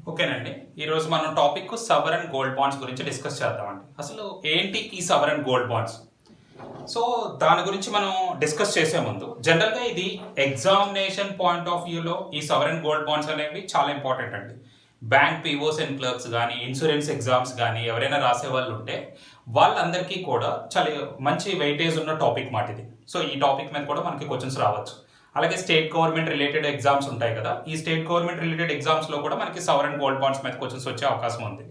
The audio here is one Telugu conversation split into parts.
ఓకేనండి. ఈరోజు మనం టాపిక్ సవరన్ గోల్డ్ బాండ్స్ గురించి డిస్కస్ చేద్దామండి. అసలు ఏంటి ఈ సవరన్ గోల్డ్ బాండ్స్? సో దాని గురించి మనం డిస్కస్ చేసే ముందు జనరల్గా ఇది ఎగ్జామినేషన్ పాయింట్ ఆఫ్ వ్యూలో ఈ సవరన్ గోల్డ్ బాండ్స్ అనేవి చాలా ఇంపార్టెంట్ అండి. బ్యాంక్ పీఓస్ అండ్ క్లర్క్స్ కానీ ఇన్సూరెన్స్ ఎగ్జామ్స్ కానీ ఎవరైనా రాసే వాళ్ళు ఉంటే వాళ్ళందరికీ కూడా చాలా మంచి వెయిటేజ్ ఉన్న టాపిక్ మాట ఇది. సో ఈ టాపిక్ మీద కూడా మనకి క్వశ్చన్స్ రావచ్చు. అలాగే స్టేట్ గవర్నమెంట్ రిలేటెడ్ ఎగ్జామ్స్ ఉంటాయి కదా, ఈ స్టేట్ గవర్నమెంట్ రిలేటెడ్ ఎగ్జామ్స్లో కూడా మనకి సవరన్ గోల్డ్ బాండ్స్ మీద క్వశ్చన్స్ వచ్చే అవకాశం ఉంది.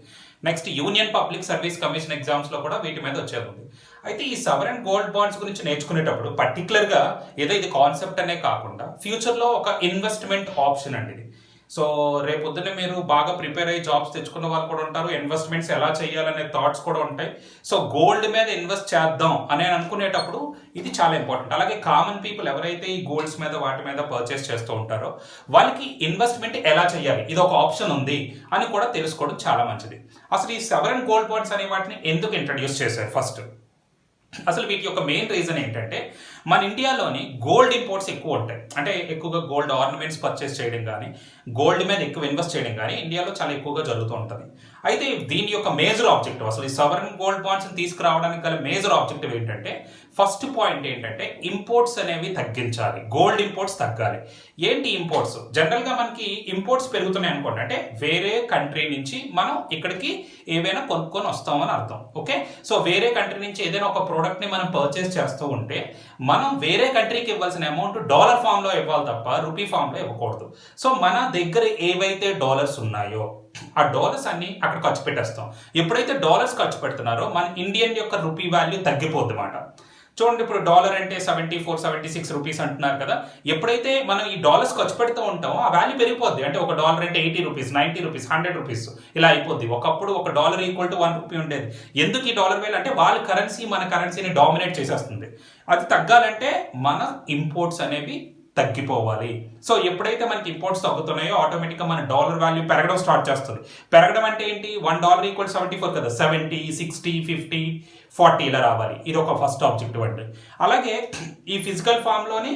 Next union public service commission ఎగ్జామ్స్లో కూడా వీటి మీద వచ్చేది ఉంది. అయితే ఈ సవరన్ గోల్డ్ బాండ్స్ గురించి నేర్చుకునేటప్పుడు పర్టికులర్గా ఏదో ఇది కాన్సెప్ట్ అనే కాకుండా ఫ్యూచర్లో ఒక ఇన్వెస్ట్మెంట్ ఆప్షన్ అండి ఇది. సో రేపొద్దునే మీరు బాగా ప్రిపేర్ అయ్యి జాబ్స్ తెచ్చుకున్న వాళ్ళు కూడా ఉంటారు, ఇన్వెస్ట్మెంట్స్ ఎలా చేయాలనే థాట్స్ కూడా ఉంటాయి. సో గోల్డ్ మీద ఇన్వెస్ట్ చేద్దాం అని అనుకునేటప్పుడు ఇది చాలా ఇంపార్టెంట్. అలాగే కామన్ పీపుల్ ఎవరైతే ఈ గోల్డ్స్ మీద వాటి మీద పర్చేస్ చేస్తూ ఉంటారో వాళ్ళకి ఇన్వెస్ట్మెంట్ ఎలా చేయాలి, ఇది ఒక ఆప్షన్ ఉంది అని కూడా తెలుసుకోవడం చాలా మంచిది. అసలు ఈ సవరన్ గోల్డ్ బాండ్స్ అనే వాటిని ఎందుకు ఇంట్రడ్యూస్ చేశారు? ఫస్ట్ అసలు వీటి యొక్క మెయిన్ రీజన్ ఏంటంటే మన ఇండియాలోని గోల్డ్ ఇంపోర్ట్స్ ఎక్కువ ఉంటాయి. అంటే ఎక్కువగా గోల్డ్ ఆర్నమెంట్స్ పర్చేస్ చేయడం కానీ గోల్డ్ మీద ఎక్కువ ఇన్వెస్ట్ చేయడం కానీ ఇండియాలో చాలా ఎక్కువగా జరుగుతూ ఉంటుంది. అయితే దీని యొక్క మేజర్ ఆబ్జెక్టివ్, అసలు ఈ సవరన్ గోల్డ్ బాండ్స్ని తీసుకురావడానికి గల మేజర్ ఆబ్జెక్టివ్ ఏంటంటే, ఫస్ట్ పాయింట్ ఏంటంటే ఇంపోర్ట్స్ అనేవి తగ్గించాలి, గోల్డ్ ఇంపోర్ట్స్ తగ్గాలి. ఏంటి ఇంపోర్ట్స్? జనరల్గా మనకి ఇంపోర్ట్స్ పెరుగుతున్నాయి అనుకోండి, అంటే వేరే కంట్రీ నుంచి మనం ఇక్కడికి ఏవైనా కొనుక్కొని వస్తామని అర్థం. ఓకే, సో వేరే కంట్రీ నుంచి ఏదైనా ఒక ప్రోడక్ట్ని మనం పర్చేస్ చేస్తూ ఉంటే మనం వేరే కంట్రీకి ఇవ్వాల్సిన అమౌంట్ డాలర్ ఫామ్లో ఇవ్వాలి తప్ప రూపీ ఫామ్లో ఇవ్వకూడదు. సో మన దగ్గర ఏవైతే డాలర్స్ ఉన్నాయో ఆ డాలర్స్ అన్ని అక్కడ ఖర్చు పెట్టేస్తాం. ఎప్పుడైతే డాలర్స్ ఖర్చు పెడుతున్నారో మన ఇండియన్ యొక్క రూపీ వాల్యూ తగ్గిపోద్ది అన్నమాట. చూడండి, ఇప్పుడు డాలర్ అంటే 74-76 రూపీస్ అంటున్నారు కదా, ఎప్పుడైతే మనం ఈ డాలర్స్ ఖర్చు పెడుతూ ఉంటామో ఆ వాల్యూ పెరిగిపోద్ది. అంటే ఒక డాలర్ అంటే 80 రూపీస్, 90 రూపీస్, 100 రూపీస్ ఇలా అయిపోద్ది. ఒకప్పుడు ఒక డాలర్ ఈక్వల్ టు 1 రూపీ ఉండేది. ఎందుకు ఈ డాలర్ వేలు అంటే వాళ్ళ కరెన్సీ మన కరెన్సీని డామినేట్ చేసేస్తుంది. అది తగ్గాలంటే మన ఇంపోర్ట్స్ అనేవి తగ్గిపోవాలి. సో ఎప్పుడైతే మనకి ఇంపోర్ట్స్ తగ్గుతున్నాయో ఆటోమేటిక్గా మన డాలర్ వాల్యూ పెరగడం స్టార్ట్ చేస్తుంది. పెరగడం అంటే ఏంటి? $1 ఈక్వల్ 74 కదా, 70, 60, 50, 40 ఇలా రావాలి. ఇది ఒక ఫస్ట్ ఆబ్జెక్టివ్ అండి. అలాగే ఈ ఫిజికల్ ఫామ్లోని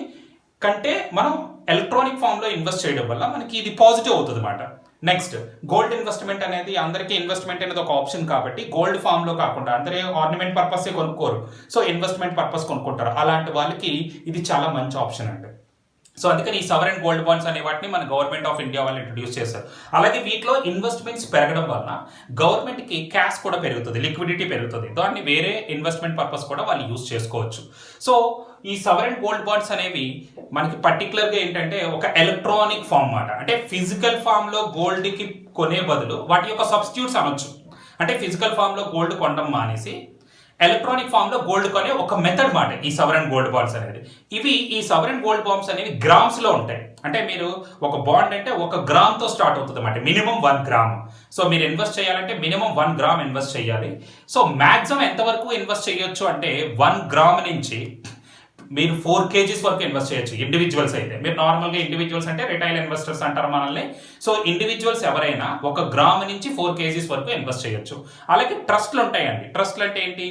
కంటే మనం ఎలక్ట్రానిక్ ఫామ్లో ఇన్వెస్ట్ చేయడం వల్ల మనకి ఇది పాజిటివ్ అవుతుంది అన్నమాట. నెక్స్ట్, గోల్డ్ ఇన్వెస్ట్మెంట్ అనేది అందరికీ ఇన్వెస్ట్మెంట్ అనేది ఒక ఆప్షన్ కాబట్టి గోల్డ్ ఫామ్లో కాకుండా అందరూ ఆర్నమెంట్ పర్పసే కొనుక్కోరు, సో ఇన్వెస్ట్మెంట్ పర్పస్ కొనుక్కుంటారు. అలాంటి వాళ్ళకి ఇది చాలా మంచి ఆప్షన్ అండి. సో అందుకని ఈ సవరన్ గోల్డ్ బాండ్స్ అనే వాటిని మన గవర్నమెంట్ ఆఫ్ ఇండియా వాళ్ళు ఇంట్రడ్యూస్ చేశారు. అలాగే వీటిలో ఇన్వెస్ట్మెంట్స్ పెరగడం వల్ల గవర్నమెంట్కి క్యాష్ కూడా పెరుగుతుంది, లిక్విడిటీ పెరుగుతుంది. దాన్ని వేరే ఇన్వెస్ట్మెంట్ పర్పస్ కూడా వాళ్ళు యూజ్ చేసుకోవచ్చు. సో ఈ సవరన్ గోల్డ్ బాండ్స్ అనేవి మనకి పర్టికులర్గా ఏంటంటే ఒక ఎలక్ట్రానిక్ ఫామ్ మాట. అంటే ఫిజికల్ ఫామ్లో గోల్డ్కి కొనే బదులు వాటి యొక్క సబ్స్టిట్యూట్స్ అనొచ్చు. అంటే ఫిజికల్ ఫామ్లో గోల్డ్ కొనడం మానేసి ఎలక్ట్రానిక్ ఫామ్లో గోల్డ్ కొనే ఒక మెథడ్ మాట ఈ సవరన్ గోల్డ్ బాండ్స్ అనేది. ఈ సవరన్ గోల్డ్ బాండ్స్ అనేవి గ్రామ్స్లో ఉంటాయి. అంటే మీరు ఒక బాండ్ అంటే 1 గ్రామ్తో స్టార్ట్ అవుతుంది అన్నమాట, మినిమం 1 గ్రామ్. సో మీరు ఇన్వెస్ట్ చేయాలంటే మినిమం 1 గ్రామ్ ఇన్వెస్ట్ చేయాలి. సో మ్యాక్సిమం ఎంతవరకు ఇన్వెస్ట్ చేయొచ్చు అంటే 1 గ్రామ్ నుంచి మీరు 4 kgs వరకు ఇన్వెస్ట్ చేయొచ్చు ఇండివిజువల్స్ అయితే. మీరు నార్మల్గా ఇండివిజువల్స్ అంటే రిటైల్ ఇన్వెస్టర్స్ అంటారు మనల్ని. సో ఇండివిజువల్స్ ఎవరైనా 1 గ్రామ్ నుంచి 4 kgs వరకు ఇన్వెస్ట్ చేయొచ్చు. అలాగే ట్రస్ట్లు ఉంటాయండి. ట్రస్ట్లు అంటే ఏంటి?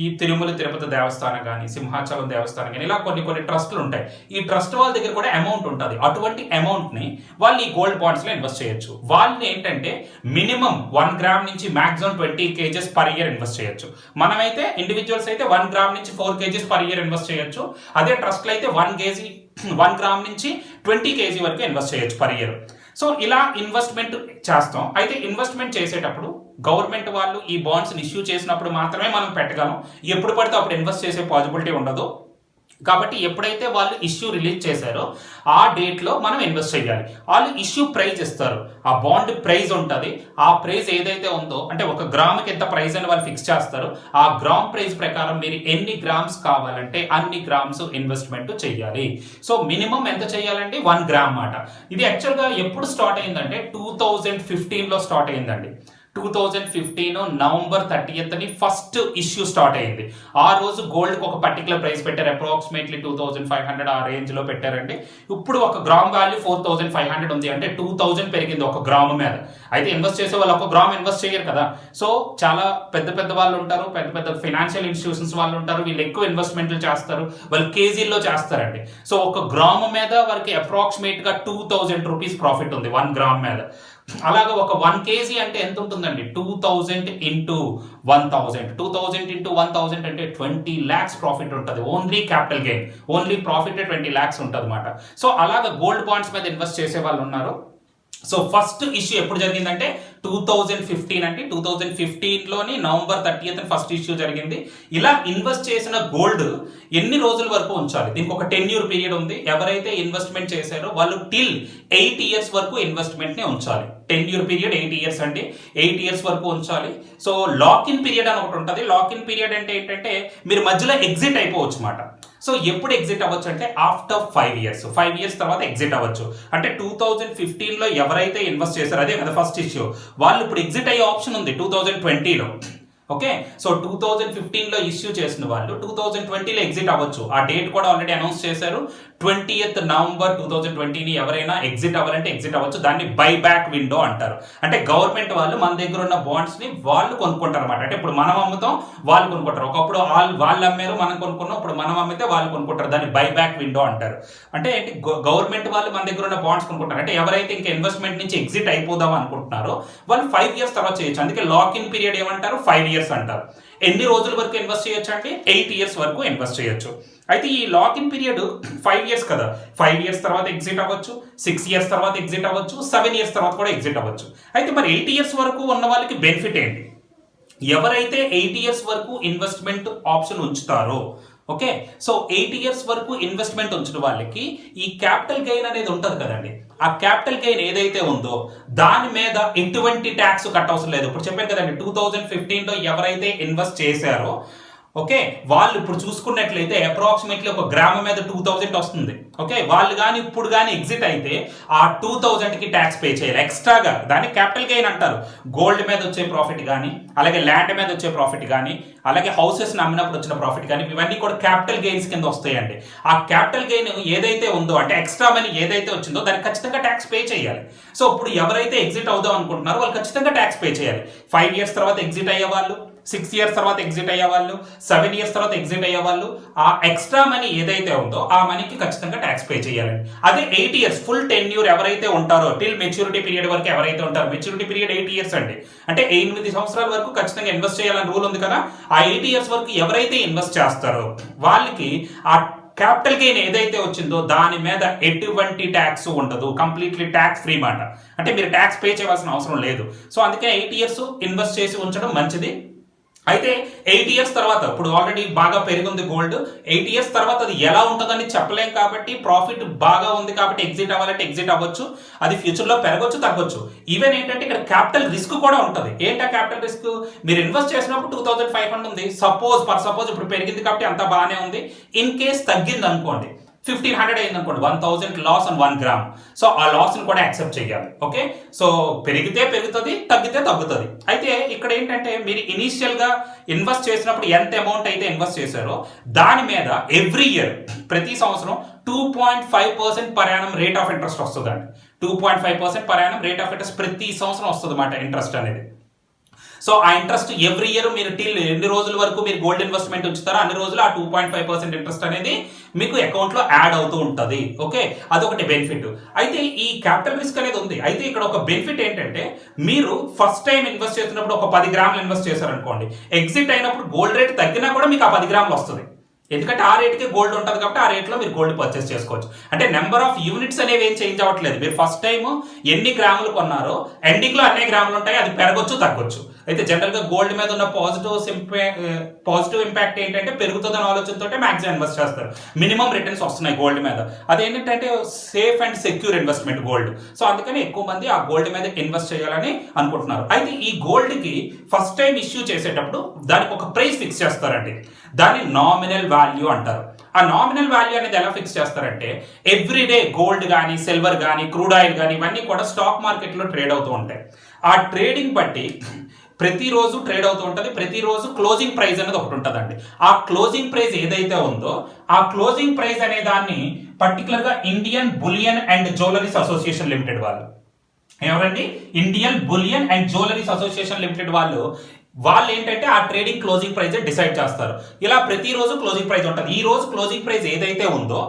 ఈ తిరుమల తిరుపతి దేవస్థానం కానీ సింహాచలం దేవస్థానం కానీ ఇలా కొన్ని ట్రస్ట్లు ఉంటాయి. ఈ ట్రస్ట్ వాళ్ళ దగ్గర కూడా అమౌంట్ ఉంటుంది. అటువంటి అమౌంట్ని వాళ్ళు ఈ గోల్డ్ బాండ్స్లో ఇన్వెస్ట్ చేయొచ్చు. వాళ్ళని ఏంటంటే మినిమం 1 గ్రామ్ నుంచి maximum 20 kgs per year invest చేయొచ్చు. మనమైతే ఇండివిజువల్స్ అయితే 1 గ్రామ్ నుంచి 4 kgs పర్ ఇయర్ ఇన్వెస్ట్ చేయొచ్చు. అదే ట్రస్ట్లు అయితే 1 గ్రామ్ నుంచి 20 kg వరకు ఇన్వెస్ట్ చేయొచ్చు పర్ ఇయర్. సో ఇలా ఇన్వెస్ట్మెంట్ చేస్తాం. అయితే ఇన్వెస్ట్మెంట్ చేసేటప్పుడు గవర్నమెంట్ వాళ్ళు ఈ బాండ్స్ని ఇష్యూ చేసినప్పుడు మాత్రమే మనం పెట్టగలం. ఎప్పుడు పడితే అప్పుడు ఇన్వెస్ట్ చేసే పాసిబిలిటీ ఉండదు. కాబట్టి ఎప్పుడైతే వాళ్ళు ఇష్యూ రిలీజ్ చేశారో ఆ డేట్లో మనం ఇన్వెస్ట్ చేయాలి. వాళ్ళు ఇష్యూ ప్రైజ్ ఇస్తారు, ఆ బాండ్ ప్రైజ్ ఉంటుంది. ఆ ప్రైజ్ ఏదైతే ఉందో అంటే 1 గ్రామ్కి ఎంత ప్రైజ్ అని వాళ్ళు ఫిక్స్ చేస్తారు. ఆ గ్రామ్ ప్రైజ్ ప్రకారం మీరు ఎన్ని గ్రామ్స్ కావాలంటే అన్ని గ్రామ్స్ ఇన్వెస్ట్మెంట్ చేయాలి. సో మినిమం ఎంత చేయాలంటే 1 గ్రామ్ మాట. ఇది యాక్చువల్గా ఎప్పుడు స్టార్ట్ అయిందంటే 2015లో స్టార్ట్ అయిందండి. 2015 November 30th first issue start అయింది. ఆ రోజు గోల్డ్కి ఒక పర్టికులర్ ప్రైస్ పెట్టారు, అప్రాక్సిమేట్లీ 2500 ఆ రేంజ్లో పెట్టారండి. ఇప్పుడు 1 గ్రామ్ వాల్యూ 4500 ఉంది, అంటే 2000 పెరిగింది 1 గ్రామ్ మీద. అయితే ఇన్వెస్ట్ చేసే వాళ్ళు 1 గ్రామ్ ఇన్వెస్ట్ చేయరు కదా. సో చాలా పెద్ద వాళ్ళు ఉంటారు, పెద్ద ఫైనాన్షియల్ ఇన్స్టిట్యూషన్స్ వాళ్ళు ఉంటారు, వీళ్ళు ఎక్కువ ఇన్వెస్ట్మెంట్లు చేస్తారు, వాళ్ళు కేజీల్లో చేస్తారండి. సో 1 గ్రామ్ మీద వారికి అప్రాక్సిమేట్గా 2000 రూపీస్ ప్రాఫిట్ ఉంది 1 గ్రామ్ మీద. అలాగా ఒక 1 kg అంటే ఎంత ఉంటుందండి? 2000 ఇంటూ 1000. 2000 ఇంటూ 1000 అంటే 20 lakhs ప్రాఫిట్ ఉంటుంది. Only capital gain, only profit 20 lakhs ఉంటుంది అనమాట. సో అలాగా గోల్డ్ బాండ్స్ మీద ఇన్వెస్ట్ చేసే వాళ్ళు ఉన్నారు. సో ఫస్ట్ ఇష్యూ ఎప్పుడు జరిగిందంటే 2015 అండి. 2015లోని November 30th ఫస్ట్ ఇష్యూ జరిగింది. ఇలా ఇన్వెస్ట్ చేసిన గోల్డ్ ఎన్ని రోజుల వరకు ఉంచాలి? దీనికి ఒక 10-year పీరియడ్ ఉంది. ఎవరైతే ఇన్వెస్ట్మెంట్ చేశారో వాళ్ళు టిల్ 8 years వరకు ఇన్వెస్ట్మెంట్ ని ఉంచాలి. 10-year పీరియడ్ 8 years అండి. 8 years వరకు ఉంచాలి. సో లాక్ ఇన్ పీరియడ్ అని ఒకటి ఉంటుంది. లాక్ ఇన్ పీరియడ్ అంటే ఏంటంటే మీరు మధ్యలో ఎగ్జిట్ అయిపోవచ్చు అన్నమాట. సో ఎప్పుడు ఎగ్జిట్ అవ్వచ్చు అంటే ఆఫ్టర్ 5 years. 5 years తర్వాత ఎగ్జిట్ అవ్వచ్చు. అంటే 2015లో ఎవరైతే ఇన్వెస్ట్ చేశారో, అదే కదా ఫస్ట్ ఇష్యూ, వాళ్ళు ఇప్పుడు ఎగ్జిట్ అయ్యే ఆప్షన్ ఉంది 2020లో. ఓకే, సో 2015లో ఇష్యూ చేసిన వాళ్ళు 2020లో ఎగ్జిట్ అవ్వచ్చు. ఆ డేట్ కూడా ఆల్రెడీ అనౌన్స్ చేశారు. 20th November 2020ని ఎవరైనా ఎగ్జిట్ అవ్వాలంటే ఎగ్జిట్ అవ్వచ్చు. దాన్ని బై బ్యాక్ విండో అంటారు. అంటే గవర్నమెంట్ వాళ్ళు మన దగ్గర ఉన్న బాండ్స్ ని వాళ్ళు కొనుక్కుంటారు అనమాట. అంటే ఇప్పుడు మనం అమ్ముతాం, వాళ్ళు కొనుక్కుంటారు. ఒకప్పుడు వాళ్ళు అమ్మారు, మనం కొనుక్కున్నాం, ఇప్పుడు మనం అమ్మితే వాళ్ళు కొనుక్కుంటారు. దాన్ని బై బ్యాక్ విండో అంటారు. అంటే గవర్నమెంట్ వాళ్ళు మన దగ్గర ఉన్న బాండ్స్ కొనుక్కుంటారు. అంటే ఎవరైతే ఇంకా ఇన్వెస్ట్మెంట్ నుంచి ఎగ్జిట్ అయిపోదాం అనుకుంటున్నారో వాళ్ళు 5 years తర్వాత చేయొచ్చు. అందుకే లాక్ ఇన్ పీరియడ్ ఏమంటారు? 5 years అంటారు. ఎన్ని రోజుల వరకు ఇన్వెస్ట్ చేయొచ్చు అంటే 8 years వరకు ఇన్వెస్ట్ చేయొచ్చు. అయితే ఈ లాక్ ఇన్ పీరియడ్ 5 years కదా, 5 years తర్వాత ఎగ్జిట్ అవ్వచ్చు, 6 years తర్వాత ఎగ్జిట్ అవ్వచ్చు, 7 years తర్వాత కూడా ఎగ్జిట్ అవ్వచ్చు. అయితే మరి 8 years వరకు ఉన్న వాళ్ళకి బెనిఫిట్ ఏంటి? ఎవరైతే 8 years వరకు ఇన్వెస్ట్మెంట్ ఆప్షన్ ఉంచుతారో, ఓకే, సో 8 years వరకు ఇన్వెస్ట్మెంట్ ఉంచిన వాళ్ళకి ఈ క్యాపిటల్ గెయిన్ అనేది ఉంటుంది కదండి. ఆ క్యాపిటల్ గెయిన్ ఏదైతే ఉందో దాని మీద ఎటువంటి ట్యాక్స్ కట్ అవసరం లేదు. ఇప్పుడు చెప్పాను కదండి, 2015లో ఎవరైతే ఇన్వెస్ట్ చేశారో, ఓకే, వాళ్ళు ఇప్పుడు చూసుకున్నట్లయితే అప్రాక్సిమేట్లీ ఒక గ్రామ మీద 2000 వస్తుంది. ఓకే, వాళ్ళు కానీ ఇప్పుడు కానీ ఎగ్జిట్ అయితే ఆ 2000కి ట్యాక్స్ పే చేయాలి ఎక్స్ట్రాగా. దాన్ని క్యాపిటల్ గెయిన్ అంటారు. గోల్డ్ మీద వచ్చే ప్రాఫిట్ కానీ, అలాగే ల్యాండ్ మీద వచ్చే ప్రాఫిట్ కానీ, అలాగే హౌసెస్ అమ్మినప్పుడు వచ్చిన ప్రాఫిట్ కానీ, ఇవన్నీ కూడా క్యాపిటల్ గెయిన్స్ కింద వస్తాయండి. ఆ క్యాపిటల్ గెయిన్ ఏదైతే ఉందో, అంటే ఎక్స్ట్రా మనీ ఏదైతే వచ్చిందో దానికి ఖచ్చితంగా ట్యాక్స్ పే చేయాలి. సో ఇప్పుడు ఎవరైతే ఎగ్జిట్ అవుదాం అనుకుంటున్నారో వాళ్ళు ఖచ్చితంగా ట్యాక్స్ పే చేయాలి. 5 years తర్వాత ఎగ్జిట్ అయ్యే వాళ్ళు, 6 years తర్వాత ఎగ్జిట్ అయ్యే వాళ్ళు, 7 years తర్వాత ఎగ్జిట్ అయ్యే వాళ్ళు, ఆ ఎక్స్ట్రా మనీ ఏదైతే ఉందో ఆ మనీకి ఖచ్చితంగా ట్యాక్స్ పే చేయాలండి. అదే 8 years ఫుల్ టెన్యూర్ ఎవరైతే ఉంటారో, టిల్ మెచ్యూరిటీ పీరియడ్ వరకు ఎవరైతే ఉంటారో, మెచ్యూరిటీ పీరియడ్ 8 years అండి. అంటే 8 సంవత్సరాల వరకు ఖచ్చితంగా ఇన్వెస్ట్ చేయాలని రూల్ ఉంది కదా. ఆ 8 years వరకు ఎవరైతే ఇన్వెస్ట్ చేస్తారో వాళ్ళకి ఆ క్యాపిటల్ గెయిన్ ఏదైతే వచ్చిందో దాని మీద ఎటువంటి ట్యాక్స్ ఉండదు. కంప్లీట్లీ ట్యాక్స్ ఫ్రీ మాట. అంటే మీరు ట్యాక్స్ పే చేయవలసిన అవసరం లేదు. సో అందుకే 8 years ఇన్వెస్ట్ చేసి ఉంచడం మంచిది. అయితే 8 years తర్వాత, ఇప్పుడు ఆల్రెడీ బాగా పెరిగింది గోల్డ్, 8 years తర్వాత అది ఎలా ఉంటుందని చెప్పలేం కాబట్టి, ప్రాఫిట్ బాగా ఉంది కాబట్టి ఎగ్జిట్ అవ్వాలంటే ఎగ్జిట్ అవ్వచ్చు. అది ఫ్యూచర్లో పెరగొచ్చు, తగ్గొచ్చు. ఈవెన్ ఏంటంటే ఇక్కడ క్యాపిటల్ రిస్క్ కూడా ఉంటుంది. ఏంటా క్యాపిటల్ రిస్క్? మీరు ఇన్వెస్ట్ చేసినప్పుడు 2500 ఉంది, సపోజ్ ఇప్పుడు పెరిగింది కాబట్టి అంతా బాగానే ఉంది. ఇన్ కేస్ తగ్గింది అనుకోండి, 1500 అయింది అనుకోండి, 1000 లాస్ ఆన్ 1 gram. సో ఆ లాస్ ని కూడా యాక్సెప్ట్ చేయాలి. ఓకే, సో పెరిగితే పెరుగుతుంది, తగ్గితే తగ్గుతుంది. అయితే ఇక్కడ ఏంటంటే మీరు ఇనీషియల్ గా ఇన్వెస్ట్ చేసినప్పుడు ఎంత అమౌంట్ అయితే ఇన్వెస్ట్ చేశారో దాని మీద ఎవ్రీ ఇయర్, ప్రతి సంవత్సరం 2.5% per annum rate of interest వస్తుందండి. 2.5% per annum rate of interest ప్రతి సంవత్సరం వస్తుంది అన్నమాట, ఇంట్రెస్ట్ అనేది. సో ఆ ఇంట్రెస్ట్ ఎవ్రీ ఇయర్ మీరు టిల్ ఎన్ని రోజుల వరకు మీరు గోల్డ్ ఇన్వెస్ట్మెంట్ ఉంచుతారో అన్ని రోజులు ఆ 2.5% ఇంట్రెస్ట్ అనేది మీకు అకౌంట్ లో యాడ్ అవుతూ ఉంటుంది. ఓకే, అదొకటి బెనిఫిట్. అయితే ఈ క్యాపిటల్ రిస్క్ అనేది ఉంది. అయితే ఇక్కడ ఒక బెనిఫిట్ ఏంటంటే, మీరు ఫస్ట్ టైం ఇన్వెస్ట్ చేసినప్పుడు ఒక 10 grams ఇన్వెస్ట్ చేశారనుకోండి, ఎగ్జిట్ అయినప్పుడు గోల్డ్ రేట్ తగ్గినా కూడా మీకు ఆ 10 grams వస్తుంది. ఎందుకంటే ఆ రేట్కి గోల్డ్ ఉంటుంది కాబట్టి ఆ రేట్లో మీరు గోల్డ్ పర్చేస్ చేసుకోవచ్చు. అంటే నెంబర్ ఆఫ్ యూనిట్స్ అనేవి ఏం చేంజ్ అవ్వట్లేదు. మీరు ఫస్ట్ టైం ఎన్ని గ్రాములు కొన్నారో ఎండింగ్ లో అన్ని గ్రాములు ఉంటాయి, అది పెరగొచ్చు, తగ్గొచ్చు. అయితే జనరల్ గా గోల్డ్ మీద ఉన్న పాజిటివ్ ఇంపాక్ట్ ఏంటంటే, పెరుగుతుందని ఆలోచనతో మాక్సిమం ఇన్వెస్ట్ చేస్తారు. మినిమం రిటర్న్స్ వస్తున్నాయి గోల్డ్ మీద. అదేంటంటే safe and secure investment gold. So అందుకని ఎక్కువ మంది ఆ గోల్డ్ మీద ఇన్వెస్ట్ చేయాలని అనుకుంటున్నారు. అయితే ఈ గోల్డ్ కి ఫస్ట్ టైం ఇష్యూ చేసేటప్పుడు దానికి ఒక ప్రైస్ ఫిక్స్ చేస్తారండి. దాన్ని నామినల్ వాల్యూ అంటారు. ఆ నామినల్ వాల్యూ అనేది ఎలా ఫిక్స్ చేస్తారంటే, ఎవ్రీడే గోల్డ్ కానీ, సిల్వర్ కానీ, క్రూడ్ ఆయిల్ కానీ ఇవన్నీ కూడా స్టాక్ మార్కెట్లో ట్రేడ్ అవుతూ ఉంటాయి. ఆ ట్రేడింగ్ బట్టి ప్రతిరోజు ట్రేడ్ అవుతూ ఉంటుంది. ప్రతిరోజు క్లోజింగ్ ప్రైస్ అనేది ఒకటి ఉంటుందండి. ఆ క్లోజింగ్ ప్రైస్ ఏదైతే ఉందో ఆ క్లోజింగ్ ప్రైస్ అనే దాన్ని పర్టికులర్ గా Indian bullion and jewelleries association limited వాళ్ళు, ఎవరండి? Indian bullion and jewelleries association limited వాళ్ళు ఏంటంటే ఆ ట్రేడింగ్ క్లోజింగ్ ప్రైస్ డిసైడ్ చేస్తారు. ఇలా ప్రతిరోజు క్లోజింగ్ ప్రైస్ ఉంటుంది. ఈ రోజు క్లోజింగ్ ప్రైస్ ఏదైతే ఉందో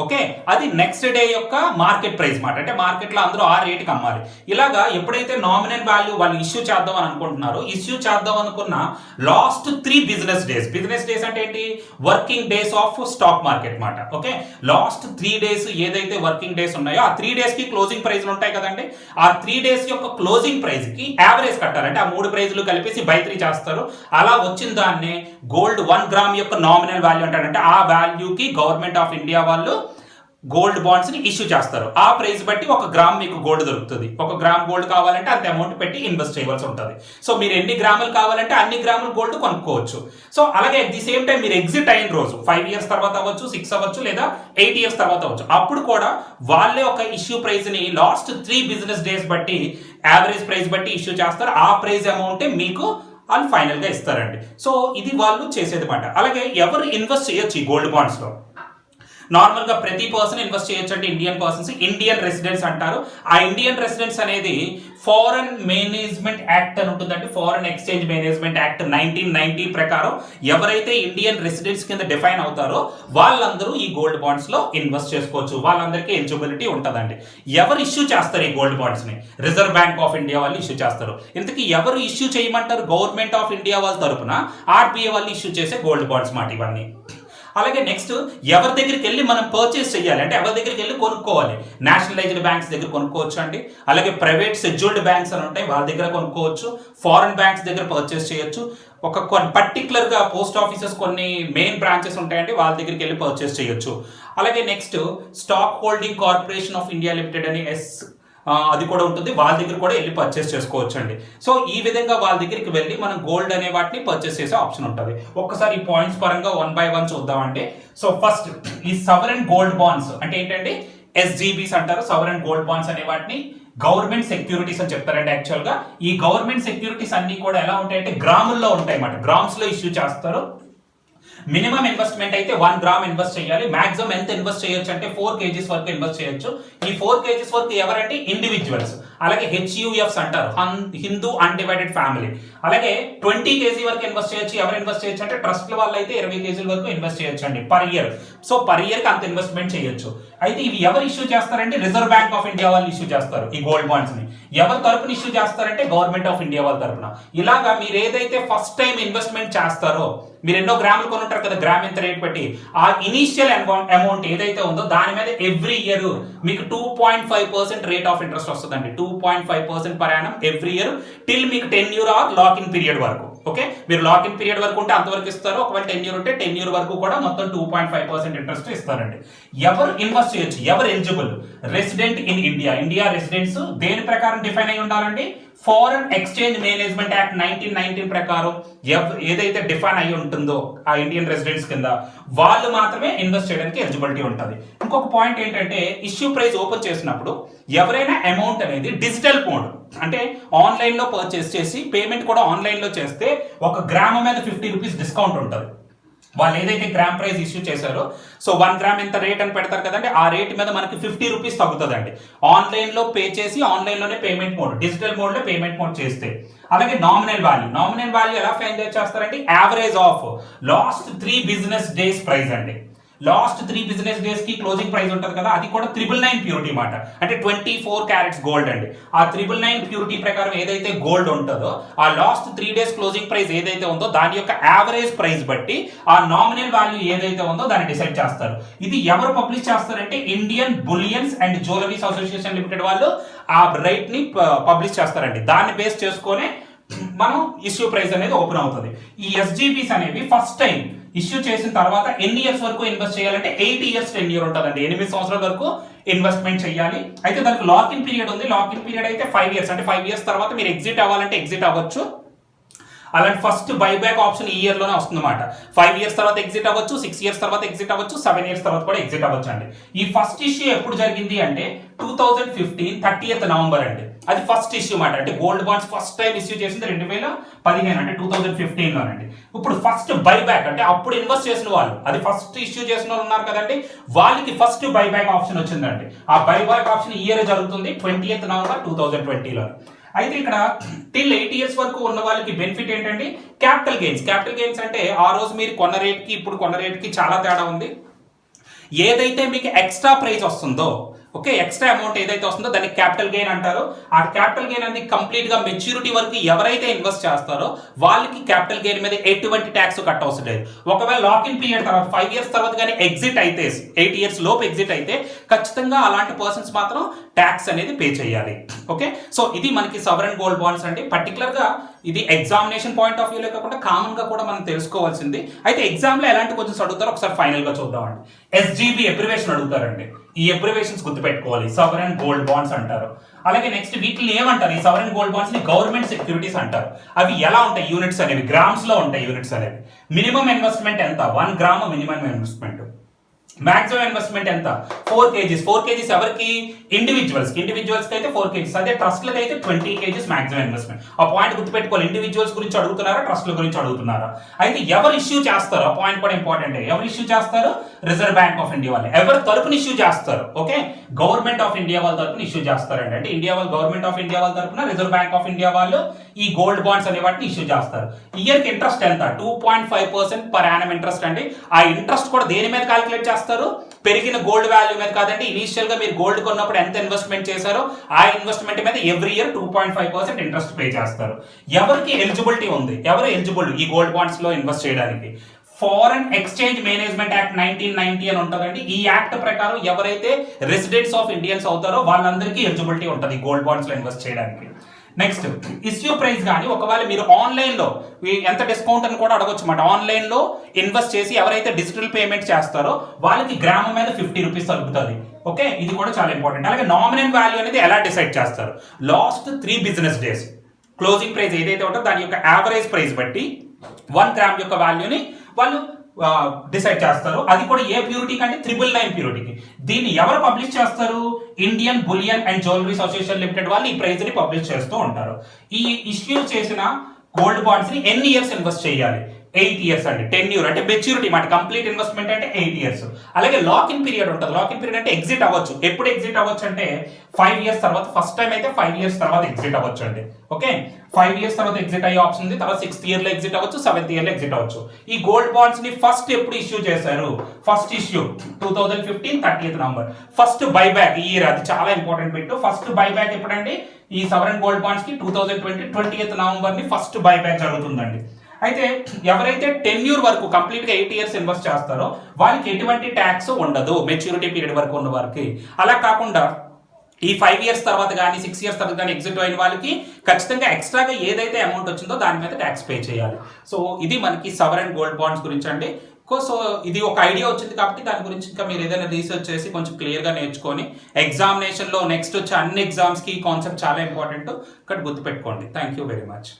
ఓకే, అది నెక్స్ట్ డే యొక్క మార్కెట్ ప్రైస్ మాట. అంటే మార్కెట్లో అందరూ ఆ రేటుకి అమ్మాలి. ఇలాగా ఎప్పుడైతే నామినల్ వాల్యూ వాళ్ళు ఇష్యూ చేద్దాం అని అనుకుంటున్నారో, ఇష్యూ చేద్దాం అనుకున్న లాస్ట్ 3 బిజినెస్ డేస్ అంటే ఏంటి, working days of stock market మాట. ఓకే, లాస్ట్ 3 డేస్ ఏదైతే వర్కింగ్ డేస్ ఉన్నాయో ఆ 3 డేస్ కి క్లోజింగ్ ప్రైజ్లు ఉంటాయి కదండి. ఆ 3 డేస్ యొక్క క్లోజింగ్ ప్రైస్ కి యావరేజ్ కట్టాలంటే ఆ 3 ప్రైజ్లు కలిపేసి బై 3 చేస్తారు. అలా వచ్చిన దాన్నే గోల్డ్ 1 గ్రామ్ యొక్క నామినల్ వాల్యూ అంటారంటే ఆ వాల్యూకి గవర్నమెంట్ ఆఫ్ ఇండియా వాళ్ళు గోల్డ్ బాండ్స్ ని ఇష్యూ చేస్తారు. ఆ ప్రైస్ బట్టి 1 గ్రామ్ మీకు గోల్డ్ దొరుకుతుంది. 1 గ్రామ్ గోల్డ్ కావాలంటే అంత అమౌంట్ పెట్టి ఇన్వెస్ట్ చేయవలసి ఉంటుంది. సో మీరు ఎన్ని గ్రాములు కావాలంటే అన్ని గ్రాములు గోల్డ్ కొనుక్కోవచ్చు. సో అలాగే అట్ ది సేమ్ టైం మీరు ఎగ్జిట్ అయిన రోజు 5 ఇయర్స్ తర్వాత అవ్వచ్చు, 6 అవ్వచ్చు, లేదా 8 ఇయర్స్ తర్వాత అవ్వచ్చు, అప్పుడు కూడా వాళ్ళే ఒక ఇష్యూ ప్రైస్ ని లాస్ట్ 3 బిజినెస్ డేస్ బట్టి యావరేజ్ ప్రైస్ బట్టి ఇష్యూ చేస్తారు. ఆ ప్రైస్ అమౌంట్ మీకు వాళ్ళు ఫైనల్ గా ఇస్తారండి. సో ఇది వాళ్ళు చేసేది మాట. అలాగే ఎవరు ఇన్వెస్ట్ చేయొచ్చు ఈ గోల్డ్ బాండ్స్ లో? నార్మల్ గా ప్రతి పర్సన్ ఇన్వెస్ట్ చేయొచ్చు అంటే ఇండియన్ పర్సన్స్, ఇండియన్ రెసిడెంట్స్ అంటారు. ఆ ఇండియన్ రెసిడెంట్స్ అనేది ఫారెన్ మేనేజ్మెంట్ యాక్ట్ అని ఉంటుందండి. ఫారెన్ ఎక్స్చేంజ్ మేనేజ్మెంట్ యాక్ట్ 1990 ప్రకారం ఎవరైతే ఇండియన్ రెసిడెంట్స్ కింద డిఫైన్ అవుతారో వాళ్ళందరూ ఈ గోల్డ్ బాండ్స్ లో ఇన్వెస్ట్ చేసుకోవచ్చు. వాళ్ళందరికీ ఎలిజిబిలిటీ ఉంటుందండి. ఎవరు ఇష్యూ చేస్తారు ఈ గోల్డ్ బాండ్స్ ని? రిజర్వ్ బ్యాంక్ ఆఫ్ ఇండియా వాళ్ళు ఇష్యూ చేస్తారు. ఇంతకీ ఎవరు ఇష్యూ చేయమంటారు? గవర్నమెంట్ ఆఫ్ ఇండియా వాళ్ళ తరపున ఆర్బీఐ వాళ్ళు ఇష్యూ చేసే గోల్డ్ బాండ్స్ మాట ఇవన్నీ. అలాగే నెక్స్ట్ ఎవరి దగ్గరికి వెళ్ళి మనం పర్చేస్ చేయాలి అంటే ఎవరి దగ్గరికి వెళ్ళి కొనుక్కోవాలి? నేషనలైజ్డ్ బ్యాంక్స్ దగ్గర కొనుక్కోవచ్చు అండి. అలాగే ప్రైవేట్ షెడ్యూల్డ్ బ్యాంక్స్ అని ఉంటాయి, వాళ్ళ దగ్గర కొనుక్కోవచ్చు. ఫారెన్ బ్యాంక్స్ దగ్గర పర్చేస్ చేయొచ్చు. పర్టికులర్ గా పోస్ట్ ఆఫీసెస్ కొన్ని మెయిన్ బ్రాంచెస్ ఉంటాయండి, వాళ్ళ దగ్గరికి వెళ్ళి పర్చేస్ చేయొచ్చు. అలాగే next stock holding corporation of India limited అని అది కూడా ఉంటుంది, వాళ్ళ దగ్గర కూడా వెళ్ళి పర్చేస్ చేసుకోవచ్చు అండి. సో ఈ విధంగా వాళ్ళ దగ్గరికి వెళ్ళి మనం గోల్డ్ అనే వాటిని పర్చేస్ చేసే ఆప్షన్ ఉంటుంది. ఒక్కసారి ఈ పాయింట్స్ పరంగా 1 by 1 చూద్దామంటే, సో ఫస్ట్ ఈ సవరెన్ గోల్డ్ బాండ్స్ అంటే ఏంటంటే ఎస్జీబీస్ అంటారు. సవరెన్ గోల్డ్ బాండ్స్ అనే వాటిని గవర్నమెంట్ సెక్యూరిటీస్ అని చెప్తారండి. యాక్చువల్ గా ఈ గవర్నమెంట్ సెక్యూరిటీస్ అన్ని కూడా ఎలా ఉంటాయంటే గ్రాముల్లో ఉంటాయి అన్నమాట. గ్రామ్స్ లో ఇష్యూ చేస్తారు. మినిమం ఇన్వెస్ట్మెంట్ అయితే 1 గ్రామ్ ఇన్వెస్ట్ చేయాలి. మాక్సిమం ఎంత ఇన్వెస్ట్ చేయొచ్చు అంటే 4 kgs వరకు ఇన్వెస్ట్ చేయొచ్చు. ఈ 4 kgs వరకు ఎవరంటే ఇండివిజువల్స్. అలాగే హెచ్యుఎఫ్స్ అంటారు, హిందూ అన్డివైడెడ్ ఫ్యామిలీ. అలాగే 20 kg వరకు ఇన్వెస్ట్ చేయొచ్చు. ఎవరు ఇన్వెస్ట్ చేయొచ్చు అంటే ట్రస్ట్ వాళ్ళు అయితే 20 kg వరకు ఇన్వెస్ట్ చేయొచ్చు అండి per year. So per year కి అంత ఇన్వెస్ట్మెంట్ చేయొచ్చు. అయితే ఇవి ఎవరు ఇష్యూ చేస్తారంటే రిజర్వ్ బ్యాంక్ ఆఫ్ ఇండియా వాళ్ళు ఇష్యూ చేస్తారు ఈ గోల్డ్ బాండ్స్ ని. ఎవరి తరపున ఇష్యూ చేస్తారంటే గవర్నమెంట్ ఆఫ్ ఇండియా వాళ్ళ తరపున. ఇలాగా మీరు ఏదైతే ఫస్ట్ టైం ఇన్వెస్ట్మెంట్ చేస్తారో, మీరు ఎన్నో గ్రాములు కొనుంటారు కదా, గ్రామ్ ఎంత రేట్ పెట్టి, ఆ ఇనీషియల్ అమౌంట్ ఏదైతే ఉందో దాని మీద ఎవ్రీ ఇయర్ మీకు 2.5% రేట్ ఆఫ్ ఇంట్రెస్ట్ వస్తుందండి. 2.5% per annum every year till మీకు 10 year or lock in period వరకు. ఓకే, మీరు లాక్ ఇన్ పీరియడ్ వరకు ఉంటే అంతవరకు ఇస్తారు. ఒకవేళ 10 year ఉంటే 10 year వరకు కూడా మొత్తం 2.5% ఇంట్రెస్ట్ ఇస్తారండి. ఎవరు ఇన్వెస్ట్ చేయొచ్చు? ఎవరు eligible? Resident in India. India residents దేని ప్రకారం డిఫైన్ అయి ఉండాలండి? ఫారెన్ ఎక్స్చేంజ్ మేనేజ్మెంట్ యాక్ట్ 1990 ప్రకారం ఏదైతే డిఫైన్ అయి ఉంటుందో ఆ ఇండియన్ రెసిడెంట్స్ కింద వాళ్ళు మాత్రమే ఇన్వెస్ట్ చేయడానికి ఎలిజిబిలిటీ ఉంటుంది. ఇంకొక పాయింట్ ఏంటంటే ఇష్యూ ప్రైస్ ఓపెన్ చేసినప్పుడు ఎవరైనా అమౌంట్ అనేది డిజిటల్ మోడ్ అంటే ఆన్లైన్ లో పర్చేస్ చేసి పేమెంట్ కూడా ఆన్లైన్ లో చేస్తే 1 గ్రామ్ మీద 50 రూపీస్ డిస్కౌంట్ ఉంటుంది. వాళ్ళు ఏదైతే గ్రామ్ ప్రైస్ ఇష్యూ చేశారో, సో 1 గ్రామ్ ఎంత రేట్ అని పెడతారు కదండి, ఆ రేట్ మీద మనకి 50 రూపీస్ తగ్గుతుందండి. ఆన్లైన్ లో పే చేసి ఆన్లైన్ లోనే పేమెంట్ మోడ్, డిజిటల్ మోడ్ లో పేమెంట్ మోడ్ చేస్తే. అలాగే నామినల్ వాల్యూ ఎలా ఫైండ్ చేస్తారంటే average of last 3 business days price అండి. లాస్ట్ 3 బిజినెస్ డేస్ కి క్లోజింగ్ ప్రైస్ ఉంటుంది కదా, అది కూడా 999 ప్యూరిటీ మాట. అంటే 24 క్యారెట్స్ గోల్డ్ అండి. ఆ 999 ప్యూరిటీ ప్రకారం ఏదైతే గోల్డ్ ఉంటుందో ఆ లాస్ట్ 3 డేస్ క్లోజింగ్ ప్రైస్ ఏదైతే ఉందో దాని యొక్క యావరేజ్ ప్రైస్ బట్టి ఆ నామినల్ వాల్యూ ఏదైతే ఉందో దాన్ని డిసైడ్ చేస్తారు. ఇది ఎవరు పబ్లిష్ చేస్తారంటే Indian bullions and jewelleries association limited వాళ్ళు ఆ రైట్ ని పబ్లిష్ చేస్తారండి. దాన్ని బేస్ చేసుకొని మనం ఇష్యూ ప్రైస్ అనేది ఓపెన్ అవుతుంది. ఈ ఎస్జీబీస్ అనేవి ఫస్ట్ టైం ఇష్యూ చేసిన తర్వాత ఎన్ని ఇయర్స్ వరకు ఇన్వెస్ట్ చేయాలంటే 8 years 10 year ఉంటుందండి. 8 సంవత్సరాల వరకు ఇన్వెస్ట్మెంట్ చేయాలి. అయితే దానికి లాక్ ఇన్ పీరియడ్ ఉంది. లాక్ ఇన్ పీరియడ్ అయితే 5 years. అంటే 5 years తర్వాత మీరు ఎగ్జిట్ అవ్వాలంటే ఎగ్జిట్ అవ్వచ్చు. అలాంటి ఫస్ట్ బైబ్యాక్ ఆప్షన్ ఈ ఇయర్ లోనే వస్తుందన్నమాట. 5 years తర్వాత ఎగ్జిట్ అవ్వచ్చు, 6 years తర్వాత ఎగ్జిట్ అవ్వచ్చు, 7 years తర్వాత కూడా ఎగ్జిట్ అవ్వచ్చు అండి. ఈ ఫస్ట్ ఇష్యూ ఎప్పుడు జరిగింది అంటే 2015 30th November అండి. అది ఫస్ట్ ఇష్యూ మాట. అంటే gold bonds first time issue చేసింది 2015 అంటే 2015 లోనండి. ఇప్పుడు ఫస్ట్ బైబ్యాక్ అంటే అప్పుడు ఇన్వెస్ట్ చేసిన వాళ్ళు, అది ఫస్ట్ ఇష్యూ చేసిన వాళ్ళు ఉన్నారు కదండి, వాళ్ళకి ఫస్ట్ బైబ్యాక్ ఆప్షన్ వచ్చిందండి. ఆ బైబ్యాక్ ఆప్షన్ ఈ ఇయర్ జరుగుతుంది 20th November 2020 లో. అయితే ఇక్కడ టిల్ 8 years వరకు ఉన్న వాళ్ళకి బెనిఫిట్ ఏంటంటే క్యాపిటల్ గెయిన్స్ అంటే ఆ రోజు మీరు కొన్న రేట్ కి ఇప్పుడు కొన్న రేట్ కి చాలా తేడా ఉంది. ఏదైతే మీకు ఎక్స్ట్రా ప్రైస్ వస్తుందో, ఓకే, ఎక్స్ట్రా అమౌంట్ ఏదైతే వస్తుందో దాన్ని క్యాపిటల్ గెయిన్ అంటారు. ఆ క్యాపిటల్ గెయిన్ అనేది కంప్లీట్ గా మెచ్యూరిటీ వరకు ఎవరైతే ఇన్వెస్ట్ చేస్తారో వాళ్ళకి క్యాపిటల్ గెయిన్ మీద ఎటువంటి ట్యాక్స్ కట్ అవసరం లేదు. ఒకవేళ లాక్ ఇన్ పీరియడ్ తర్వాత 5 years తర్వాత కానీ ఎగ్జిట్ అయితే, 8 years లోపు ఎగ్జిట్ అయితే ఖచ్చితంగా అలాంటి పర్సన్స్ మాత్రం ట్యాక్స్ అనేది పే చేయాలి. ఓకే, సో ఇది మనకి సవరన్ గోల్డ్ బాండ్స్ అండి. పర్టికులర్ గా ఇది ఎగ్జామినేషన్ పాయింట్ ఆఫ్ వ్యూలో కాకుండా కామన్ గా కూడా మనం తెలుసుకోవాల్సింది. అయితే ఎగ్జామ్ లో ఎలాంటి క్వశ్చన్స్ అడుగుతారో ఒకసారి ఫైనల్ గా చూద్దామండి. ఎస్జీబీ అబ్రివేషన్ అడుగుతారండి. ఈ అబ్రివేషన్స్ గుర్తుపెట్టుకోవాలి. సవరన్ గోల్డ్ బాండ్స్ అంటారు. అలాగే నెక్స్ట్ వీటిని ఏమంటారు? ఈ సవరన్ గోల్డ్ బాండ్స్ ని గవర్నమెంట్ సెక్యూరిటీస్ అంటారు. అవి ఎలా ఉంటాయి? యూనిట్స్ అనేవి గ్రామ్స్ లో ఉంటాయి. యూనిట్స్ అనేవి మినిమం ఇన్వెస్ట్మెంట్ ఎంత? 1 gram minimum investment. Maximum investment ఎంత? 4 kgs. 4 kgs ఎవరికి? ఇండివిజువల్స్ కి అయితే 4 kgs. అదే ట్రస్ట్ లకి అయితే 20 kgs మాక్సిమం ఇన్వెస్ట్మెంట్. ఆ పాయింట్ గుర్తుపెట్టుకోవాలి. ఇండివిజువల్స్ గురించి అడుగుతున్నారా, ట్రస్ట్ల గురించి అడుగుతున్నారా? అయితే ఎవరు ఇష్యూ చేస్తారు? ఆ పాయింట్ కూడా ఇంపార్టెంట్. ఎవరు ఇష్యూ చేస్తారు? రిజర్వ్ బ్యాంక్ ఆఫ్ ఇండియా వాళ్ళు. ఎవరు తరపున ఇష్యూ చేస్తారు? ఓకే, గవర్నమెంట్ ఆఫ్ ఇండియా వాళ్ళ తరపున ఇష్యూ చేస్తారండి. అంటే ఇండియా వాళ్ళు, గవర్నమెంట్ ఆఫ్ ఇండియా వాళ్ళ తరపున రిజర్వ్ బ్యాంక్ ఆఫ్ ఇండియా వాళ్ళు ఈ గోల్డ్ బాండ్స్ అనే వాటిని ఇష్యూ చేస్తారు. ఇయర్ కి ఇంట్రెస్ట్ ఎంత? 2.5% పర్ యానం ఇంట్రెస్ట్ అండి. ఆ ఇంట్రెస్ట్ కూడా దేని మీద క్యాలిక్యులేట్ చేస్తారు? పెరిగిన గోల్డ్ వాల్యూ మీద కాదండి. ఇనిషియల్ గా మీరు గోల్డ్ కొన్నప్పుడు ఎంత ఇన్వెస్ట్మెంట్ చేశారో ఆ ఇన్వెస్ట్మెంట్ మీద ఎవ్రీ ఇయర్ 2.5% ఇంట్రెస్ట్ పే చేస్తారు. ఎవరికి ఎలిజిబిలిటీ ఉంది? ఎవరు ఎలిజిబుల్ ఈ గోల్డ్ బాండ్స్ లో ఇన్వెస్ట్ చేయడానికి? ఫారెన్ ఎక్స్చేంజ్ మేనేజ్మెంట్ యాక్ట్ 1990 అని ఉంటుందండి. ఈ యాక్ట్ ప్రకారం ఎవరైతే రెసిడెంట్స్ ఆఫ్ ఇండియన్స్ అవుతారో వాళ్ళందరికీ ఎలిజిబిలిటీ ఉంటుంది గోల్డ్ బాండ్స్ లో ఇన్వెస్ట్ చేయడానికి. నెక్స్ట్ ఇష్యూ ప్రైస్ కానీ ఒకవేళ మీరు ఆన్లైన్ లో ఎంత డిస్కౌంట్ అని కూడా అడగొచ్చు అన్నమాట. ఆన్లైన్ లో ఇన్వెస్ట్ చేసి ఎవరైతే డిజిటల్ పేమెంట్ చేస్తారో వాళ్ళకి గ్రామం మీద 50 రూపీస్ తగ్గుతుంది. ఓకే, ఇది కూడా చాలా ఇంపార్టెంట్. అలాగే నామినల్ వాల్యూ అనేది ఎలా డిసైడ్ చేస్తారు? Last 3 business days closing price ఏదైతే ఉంటుందో దాని యొక్క యావరేజ్ ప్రైస్ బట్టి 1 gram యొక్క వాల్యూని వాళ్ళు డిసైడ్ చేస్తారు. అది కూడా ఏ ప్యూరిటీ కంటే 999 ప్యూరిటీకి. దీన్ని ఎవరు పబ్లిష్ చేస్తారు? Indian bullion and jewellery association limited వాళ్ళు ఈ ప్రైస్ ని పబ్లిష్ చేస్తూ ఉంటారు. ఈ ఇష్యూ చేసిన గోల్డ్ బాండ్స్ ని ఎన్ని ఇయర్స్ ఇన్వెస్ట్ చేయాలి? 8 years అండి. 10 year అంటే మెచ్యూరిటీ మాట. కంప్లీట్ ఇన్వెస్ట్మెంట్ అంటే 8 years. అలాగే లాక్ ఇన్ పీరియడ్ ఉంటుంది. లాక్ ఇన్ పీరియడ్ అంటే ఎగ్జిట్ అవ్వచ్చు. ఎప్పుడు ఎగ్జిట్ అవ్వచ్చు అంటే 5 years తర్వాత. ఫస్ట్ టైం అయితే 5 years తర్వాత ఎగ్జిట్ అవ్వచ్చు అండి. ఓకే, 5 years తర్వాత ఎగ్జిట్ అయ్యే ఆప్షన్ ఉంది. తర్వాత 6th year లో ఎగ్జిట్ అవ్వచ్చు, 7th year లో ఎగ్జిట్ అవ్వచ్చు. ఈ గోల్డ్ బాండ్స్ ని ఫస్ట్ ఎప్పుడు ఇష్యూ చేశారు? First issue 2015 30th November. First buyback ఈ ఇయర్, అది చాలా ఇంపార్టెంట్ బిట్. ఫస్ట్ బైబ్యాక్ ఎప్పుడండి? ఈ సవరన్ గోల్డ్ బాండ్స్ కి 2020 20th November ని ఫస్ట్ బైబ్యాక్ జరుగుతుందండి. అయితే ఎవరైతే 10 year వరకు కంప్లీట్ గా 8 years ఇన్వెస్ట్ చేస్తారో వాళ్ళకి ఎటువంటి ట్యాక్స్ ఉండదు మెచ్యూరిటీ పీరియడ్ వరకు ఉన్న వారికి. అలా కాకుండా ఈ 5 years తర్వాత కానీ 6 years తర్వాత కానీ ఎగ్జిట్ అయిన వాళ్ళకి ఖచ్చితంగా ఎక్స్ట్రాగా ఏదైతే అమౌంట్ వచ్చిందో దాని మీద ట్యాక్స్ పే చేయాలి. సో ఇది మనకి సవరన్ గోల్డ్ బాండ్స్ గురించి అండి. సో ఇది ఒక ఐడియా వచ్చింది కాబట్టి దాని గురించి ఇంకా మీరు ఏదైనా రీసెర్చ్ చేసి కొంచెం క్లియర్ గా నేర్చుకొని ఎగ్జామినేషన్ లో నెక్స్ట్ వచ్చే అన్ని ఎగ్జామ్స్ కి ఈ కాన్సెప్ట్ చాలా ఇంపార్టెంట్. ఇక్కడ గుర్తుపెట్టుకోండి. Thank you very much.